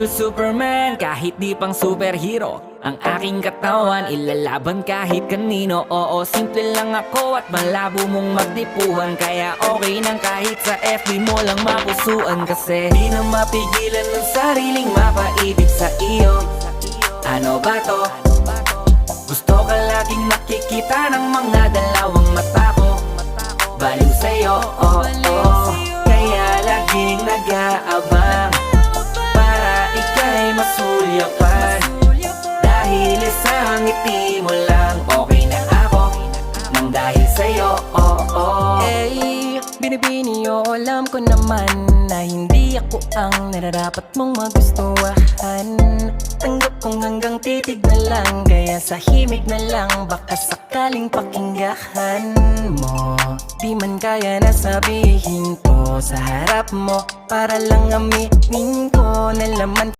Superman, kahit di pang superhero, ang aking katawan ilalaban kahit kanino. Oo, simple lang ako at malabo mong magdipuhan, kaya okay nang kahit sa FB mo lang mapusuan. Kasi di na mapigilan ng sariling mapaibig sa iyo. Ano ba to? Gusto ka laging nakikita ng mga dalawang mata ko. Baliw sa'yo, oh, oh. Kaya laging nag-aabang para ika'y masulyapan. Dahil isang ngiti mo lang, okay na ako nang dahil sa'yo, oh, oh. Hey, binibini, oo, alam ko naman na hindi ako ang nararapat mong magustuhan. Tanggap kong hanggang titig na lang, kaya sa himig na lang, baka sakaling pakinggahan mo. Di man kaya na sabihin ko sa harap mo, para lang aminin ko na laman